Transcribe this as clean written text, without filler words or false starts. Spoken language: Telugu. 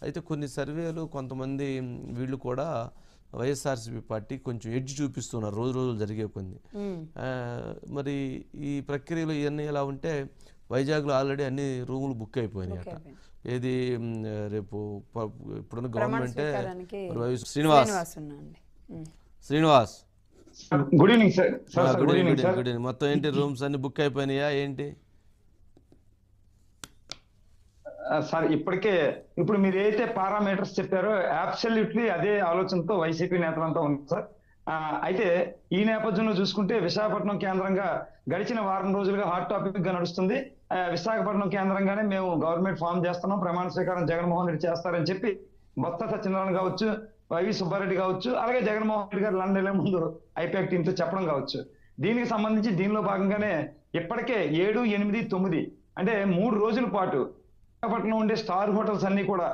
అయితే కొన్ని సర్వేలు కొంతమంది వీళ్ళు కూడా వైఎస్ఆర్సీపీ పార్టీ కొంచెం ఎడ్జ్ చూపిస్తున్నారు రోజు రోజులు జరిగే కొన్ని. మరి ఈ ప్రక్రియలో ఇవన్నీ ఎలా ఉంటే వైజాగ్లో ఆల్రెడీ అన్ని రూములు బుక్ అయిపోయినాయి అట. ఏది రేపు ఇప్పుడున్న గవర్నమెంటే Srinivas Srinivas good evening sir. Good evening. మొత్తం ఏంటి రూమ్స్ అన్ని బుక్ అయిపోయినాయా ఏంటి సార్? ఇప్పుడు మీరు ఏదైతే పారామీటర్స్ చెప్పారో అబ్సల్యూట్లీ అదే ఆలోచనతో వైసీపీ నేతలంతా ఉంది సార్. అయితే ఈ నేపథ్యంలో చూసుకుంటే విశాఖపట్నం కేంద్రంగా గడిచిన వారం రోజులుగా హాట్ టాపిక్ గా నడుస్తుంది. విశాఖపట్నం కేంద్రంగానే మేము గవర్నమెంట్ ఫామ్ చేస్తున్నాం, ప్రమాణ స్వీకారం జగన్మోహన్ రెడ్డి చేస్తారని చెప్పి బొత్స సత్యనారాయణ కావచ్చు, వైవి సుబ్బారెడ్డి కావచ్చు, అలాగే జగన్మోహన్ రెడ్డి గారు లండన్ వెళ్లే ముందు ఐపాక్ టీమ్ తో చెప్పడం కావచ్చు. దీనికి సంబంధించి దీనిలో భాగంగానే ఇప్పటికే 7, 8, 9 అంటే 3 రోజుల పాటు విశాఖపట్నంలో ఉండే స్టార్ హోటల్స్ అన్ని కూడా